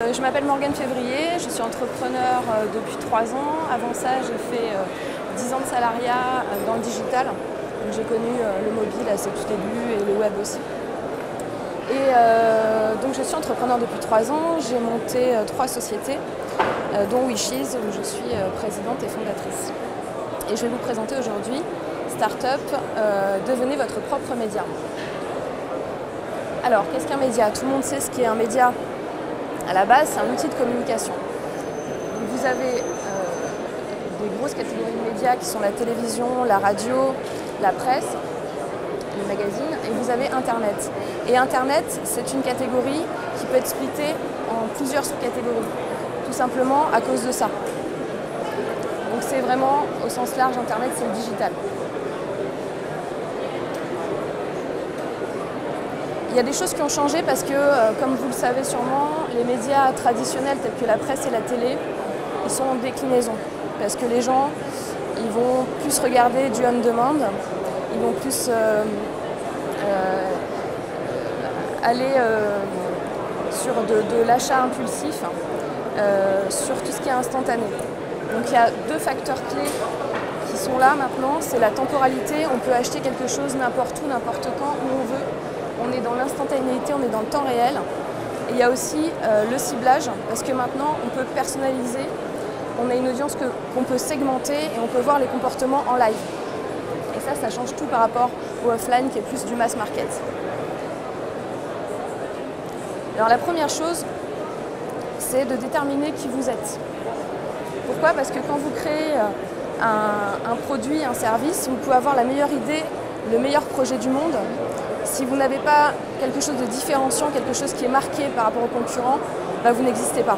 Je m'appelle Morgane Février, je suis entrepreneur depuis 3 ans. Avant ça, j'ai fait 10 ans de salariat dans le digital. J'ai connu le mobile à ses tout débuts et le web aussi. Et donc je suis entrepreneur depuis 3 ans. J'ai monté 3 sociétés, dont Wishes, où je suis présidente et fondatrice. Et je vais vous présenter aujourd'hui Startup, devenez votre propre média. Alors, qu'est-ce qu'un média? Tout le monde sait ce qu'est un média. À la base, c'est un outil de communication. Vous avez des grosses catégories de médias qui sont la télévision, la radio, la presse, les magazines, et vous avez Internet. Et Internet, c'est une catégorie qui peut être splittée en plusieurs sous-catégories, tout simplement à cause de ça. Donc c'est vraiment, au sens large, Internet, c'est le digital. Il y a des choses qui ont changé parce que, comme vous le savez sûrement, les médias traditionnels tels que la presse et la télé, ils sont en déclinaison. Parce que les gens, ils vont plus regarder du on-demand, ils vont plus aller sur de l'achat impulsif, sur tout ce qui est instantané. Donc il y a 2 facteurs clés qui sont là maintenant, c'est la temporalité, on peut acheter quelque chose n'importe où, n'importe quand, où on veut. On est dans l'instantanéité, on est dans le temps réel. Et il y a aussi le ciblage, parce que maintenant, on peut personnaliser. On a une audience qu'on peut segmenter et on peut voir les comportements en live. Et ça change tout par rapport au offline qui est plus du mass market. Alors la première chose, c'est de déterminer qui vous êtes. Pourquoi? Parce que quand vous créez un produit, un service, vous pouvez avoir la meilleure idée, le meilleur projet du monde. Si vous n'avez pas quelque chose de différenciant, quelque chose qui est marqué par rapport aux concurrents, bah vous n'existez pas.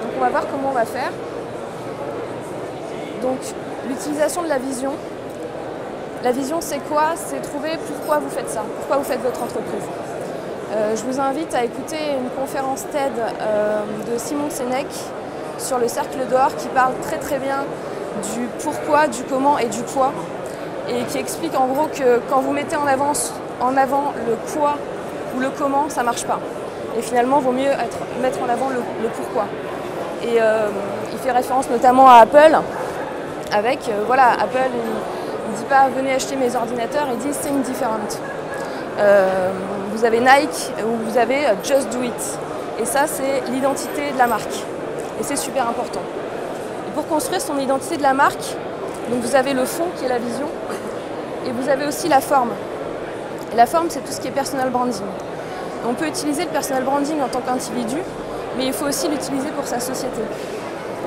Donc on va voir comment on va faire. Donc l'utilisation de la vision. La vision, c'est quoi? C'est trouver pourquoi vous faites ça, pourquoi vous faites votre entreprise. Je vous invite à écouter une conférence TED de Simon Sinek sur le cercle d'or qui parle très bien du pourquoi, du comment et du quoi. Et qui explique en gros que quand vous mettez en avant le quoi ou le comment, ça ne marche pas. Et finalement, il vaut mieux mettre en avant le pourquoi. Et il fait référence notamment à Apple, avec, voilà, Apple, il ne dit pas « venez acheter mes ordinateurs », il dit « think different ». Vous avez Nike, où vous avez « just do it ». Et ça, c'est l'identité de la marque. Et c'est super important. Et pour construire son identité de la marque, donc vous avez le fond qui est la vision et vous avez aussi la forme. Et la forme, c'est tout ce qui est personal branding. On peut utiliser le personal branding en tant qu'individu, mais il faut aussi l'utiliser pour sa société.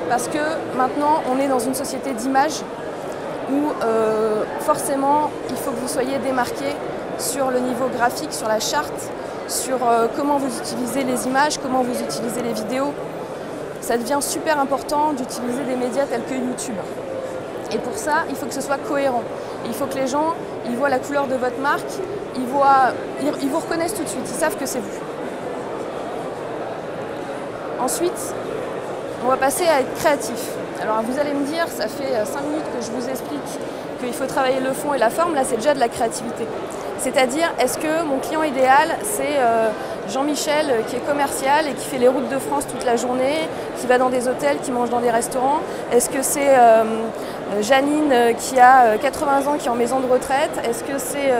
Parce que maintenant, on est dans une société d'image où forcément, il faut que vous soyez démarqué sur le niveau graphique, sur la charte, sur comment vous utilisez les images, comment vous utilisez les vidéos. Ça devient super important d'utiliser des médias tels que YouTube. Et pour ça, il faut que ce soit cohérent. Il faut que les gens, ils voient la couleur de votre marque, ils vous reconnaissent tout de suite, ils savent que c'est vous. Ensuite, on va passer à être créatif. Alors vous allez me dire, ça fait 5 minutes que je vous explique qu'il faut travailler le fond et la forme, là c'est déjà de la créativité. C'est-à-dire, est-ce que mon client idéal, c'est Jean-Michel qui est commercial et qui fait les routes de France toute la journée, qui va dans des hôtels, qui mange dans des restaurants? Est-ce que c'est Janine qui a 80 ans qui est en maison de retraite? Est-ce que c'est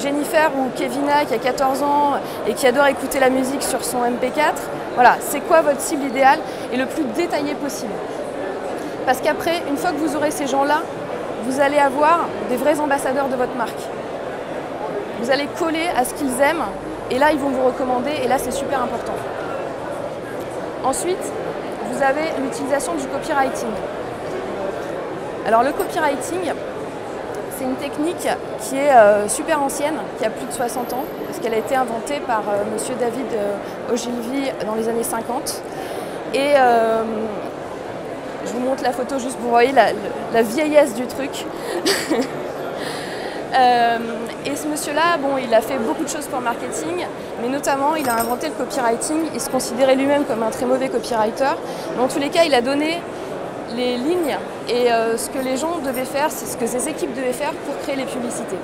Jennifer ou Kevina qui a 14 ans et qui adore écouter la musique sur son MP4? Voilà, c'est quoi votre cible idéale et le plus détaillé possible? Parce qu'après, une fois que vous aurez ces gens-là, vous allez avoir des vrais ambassadeurs de votre marque. Vous allez coller à ce qu'ils aiment et là, ils vont vous recommander et là, c'est super important. Ensuite, vous avez l'utilisation du copywriting. Alors, le copywriting, c'est une technique qui est super ancienne, qui a plus de 60 ans, parce qu'elle a été inventée par monsieur David Ogilvy dans les années 50. Et je vous montre la photo juste pour voir la vieillesse du truc. Et ce monsieur-là, bon, il a fait beaucoup de choses pour le marketing, mais notamment, il a inventé le copywriting. Il se considérait lui-même comme un très mauvais copywriter. Mais en tous les cas, il a donné les lignes et ce que les gens devaient faire, c'est ce que ses équipes devaient faire pour créer les publicités.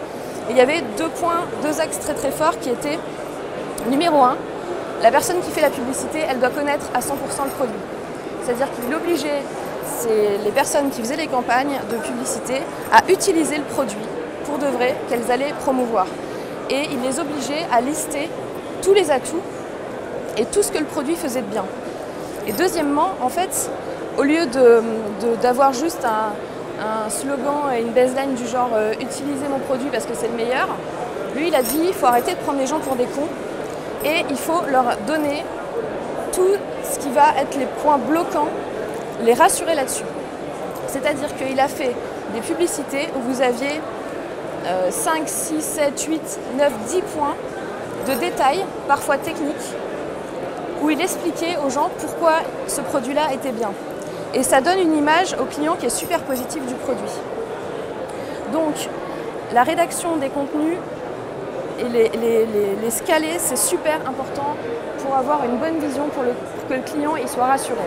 Et il y avait 2 axes très forts qui étaient, numéro 1, la personne qui fait la publicité, elle doit connaître à 100% le produit. C'est-à-dire qu'il obligeait les personnes qui faisaient les campagnes de publicité à utiliser le produit pour de vrai qu'elles allaient promouvoir. Et il les obligeait à lister tous les atouts et tout ce que le produit faisait de bien. Et deuxièmement, en fait, au lieu d'avoir juste un slogan et une baseline du genre « utilisez mon produit parce que c'est le meilleur », lui il a dit « il faut arrêter de prendre les gens pour des cons et il faut leur donner tout ce qui va être les points bloquants, les rassurer là-dessus ». C'est-à-dire qu'il a fait des publicités où vous aviez 5, 6, 7, 8, 9, 10 points de détails, parfois techniques, où il expliquait aux gens pourquoi ce produit-là était bien. Et ça donne une image au client qui est super positive du produit. Donc, la rédaction des contenus et les scaler, c'est super important pour avoir une bonne vision, pour que le client il soit rassuré.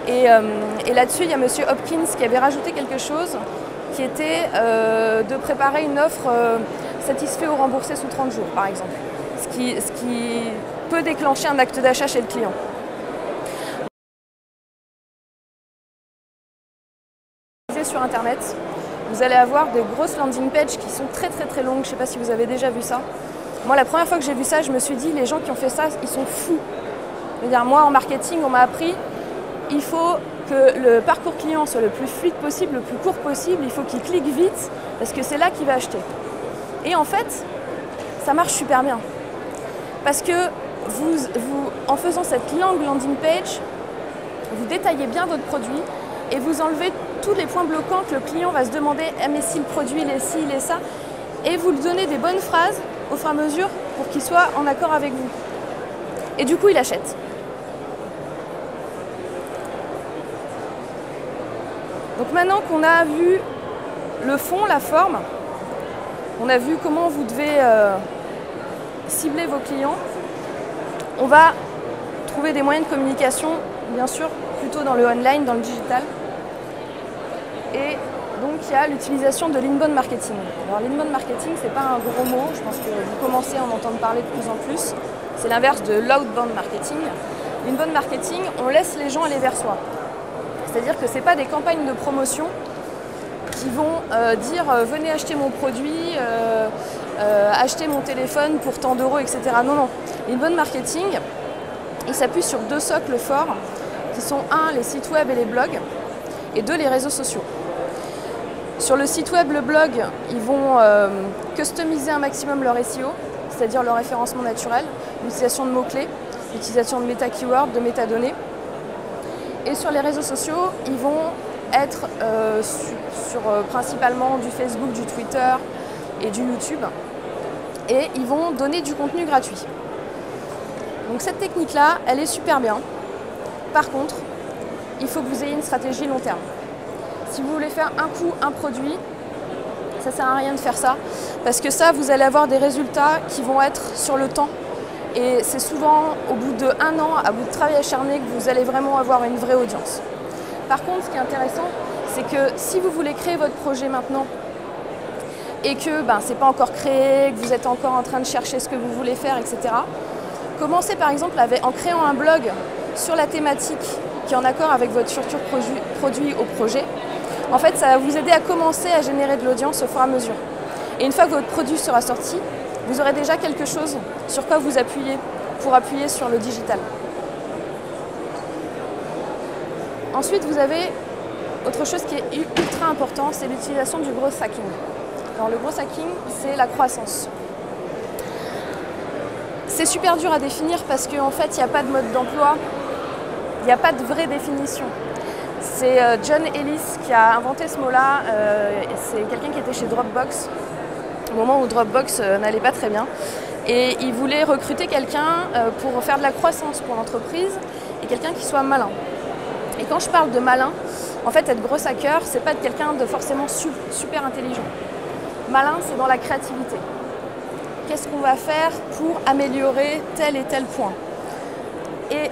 Et là-dessus, il y a M. Hopkins qui avait rajouté quelque chose qui était de préparer une offre satisfait ou remboursée sous 30 jours, par exemple. Ce qui peut déclencher un acte d'achat chez le client. Sur Internet, vous allez avoir des grosses landing pages qui sont très longues. Je ne sais pas si vous avez déjà vu ça. Moi, la première fois que j'ai vu ça, je me suis dit, les gens qui ont fait ça, ils sont fous. C'est-à-dire, moi, en marketing, on m'a appris, il faut que le parcours client soit le plus fluide possible, le plus court possible. Il faut qu'il clique vite, parce que c'est là qu'il va acheter. Et en fait, ça marche super bien. Parce que en faisant cette longue landing page, vous détaillez bien votre produit et vous enlevez tous les points bloquants que le client va se demander « Ah mais si le produit il est ci, il est ça » et vous lui donnez des bonnes phrases au fur et à mesure pour qu'il soit en accord avec vous. Et du coup, il achète. Donc maintenant qu'on a vu le fond, la forme, on a vu comment vous devez cibler vos clients, on va trouver des moyens de communication, bien sûr, plutôt dans le online, dans le digital. Et donc il y a l'utilisation de l'inbound marketing. Alors l'inbound marketing, c'est pas un gros mot, je pense que vous commencez à en entendre parler de plus en plus. C'est l'inverse de l'outbound marketing. L'inbound marketing, on laisse les gens aller vers soi. C'est-à-dire que ce n'est pas des campagnes de promotion qui vont dire venez acheter mon produit, acheter mon téléphone pour tant d'euros, etc. Non, non. L'inbound marketing, il s'appuie sur deux socles forts qui sont un, les sites web et les blogs, et deux, les réseaux sociaux. Sur le site web, le blog, ils vont customiser un maximum leur SEO, c'est-à-dire leur référencement naturel, l'utilisation de mots-clés, l'utilisation de méta-keywords, de métadonnées. Et sur les réseaux sociaux, ils vont être sur principalement du Facebook, du Twitter et du YouTube. Et ils vont donner du contenu gratuit. Donc cette technique-là, elle est super bien. Par contre, il faut que vous ayez une stratégie long terme. Si vous voulez faire un coup, un produit, ça ne sert à rien de faire ça. Parce que ça, vous allez avoir des résultats qui vont être sur le temps. Et c'est souvent au bout de 1 an, à bout de travail acharné, que vous allez vraiment avoir une vraie audience. Par contre, ce qui est intéressant, c'est que si vous voulez créer votre projet maintenant et que ce n'est pas encore créé, que vous êtes encore en train de chercher ce que vous voulez faire, etc., commencez par exemple en créant un blog sur la thématique qui est en accord avec votre futur produit au projet. En fait, ça va vous aider à commencer à générer de l'audience au fur et à mesure. Et une fois que votre produit sera sorti, vous aurez déjà quelque chose sur quoi vous appuyer pour appuyer sur le digital. Ensuite, vous avez autre chose qui est ultra important, c'est l'utilisation du growth hacking. Alors le growth hacking, c'est la croissance. C'est super dur à définir parce qu'en fait, il n'y a pas de mode d'emploi, il n'y a pas de vraie définition. C'est John Ellis qui a inventé ce mot-là, c'est quelqu'un qui était chez Dropbox, au moment où Dropbox n'allait pas très bien. Et il voulait recruter quelqu'un pour faire de la croissance pour l'entreprise et quelqu'un qui soit malin. Et quand je parle de malin, en fait, être gros hacker, c'est pas être quelqu'un de forcément super intelligent. Malin, c'est dans la créativité. Qu'est-ce qu'on va faire pour améliorer tel et tel point? Et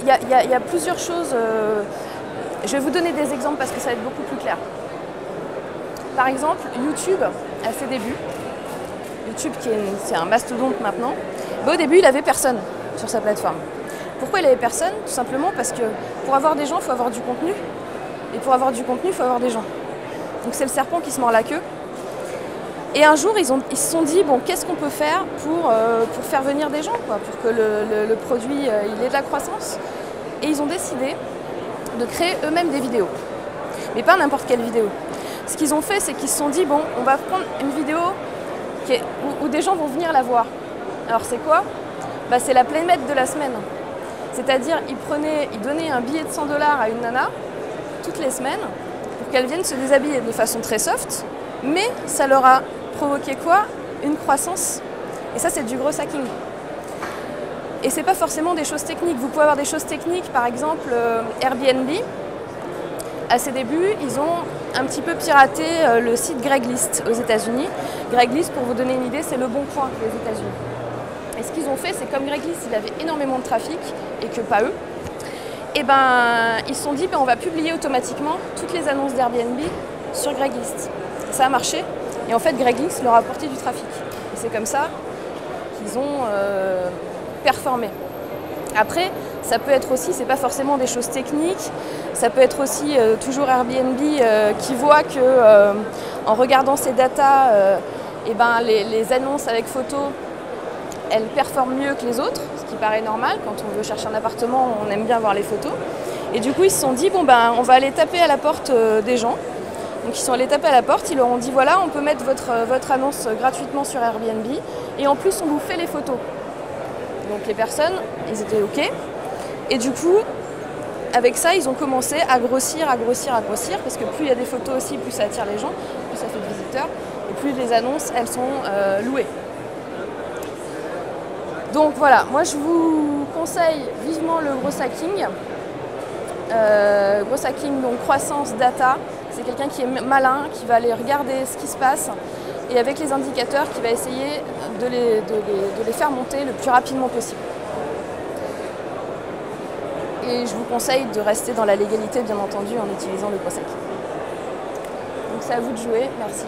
il y a plusieurs choses. Je vais vous donner des exemples parce que ça va être beaucoup plus clair. Par exemple, YouTube, à ses débuts, YouTube c'est un mastodonte maintenant, Bah, au début, il n'avait personne sur sa plateforme. Pourquoi il n'avait personne? Tout simplement parce que pour avoir des gens, il faut avoir du contenu. Et pour avoir du contenu, il faut avoir des gens. Donc c'est le serpent qui se mord la queue. Et un jour, ils se sont dit, bon, qu'est-ce qu'on peut faire pour faire venir des gens, quoi, pour que le produit il ait de la croissance. Et ils ont décidé de créer eux-mêmes des vidéos. Mais pas n'importe quelle vidéo. Ce qu'ils ont fait, c'est qu'ils se sont dit, bon, on va prendre une vidéo où des gens vont venir la voir. Alors c'est quoi? Bah, c'est la playmate de la semaine. C'est-à-dire, ils donnaient un billet de 100 $ à une nana toutes les semaines pour qu'elle vienne se déshabiller de façon très soft, mais ça leur a provoqué quoi? Une croissance. Et ça, c'est du gros hacking. Et c'est pas forcément des choses techniques. Vous pouvez avoir des choses techniques, par exemple Airbnb. À ses débuts, ils ont un petit peu piraté le site Craigslist aux États-Unis. Craigslist, pour vous donner une idée, c'est le bon coin des États-Unis. Et ce qu'ils ont fait, c'est comme Craigslist, il avait énormément de trafic, et que pas eux, et ben ils se sont dit, on va publier automatiquement toutes les annonces d'Airbnb sur Craigslist. Ça a marché, et en fait Craigslist leur a apporté du trafic. Et c'est comme ça qu'ils ont performé. Après, ça peut être aussi, c'est pas forcément des choses techniques, ça peut être aussi toujours Airbnb qui voit que en regardant ses datas, et ben les annonces avec photo, elles performent mieux que les autres, ce qui paraît normal. Quand on veut chercher un appartement, on aime bien voir les photos. Et du coup, ils se sont dit, bon ben, on va aller taper à la porte des gens. Donc ils sont allés taper à la porte, ils leur ont dit, voilà, on peut mettre votre annonce gratuitement sur Airbnb, et en plus, on vous fait les photos. Donc les personnes, ils étaient OK. Et du coup, avec ça, ils ont commencé à grossir, parce que plus il y a des photos aussi, plus ça attire les gens, plus ça fait de visiteurs, et plus les annonces, elles sont louées. Donc voilà, moi je vous conseille vivement le gros hacking. Gros hacking, donc croissance, data. C'est quelqu'un qui est malin, qui va aller regarder ce qui se passe et avec les indicateurs, qui va essayer de les faire monter le plus rapidement possible. Et je vous conseille de rester dans la légalité, bien entendu, en utilisant le gros hacking. Donc c'est à vous de jouer, merci.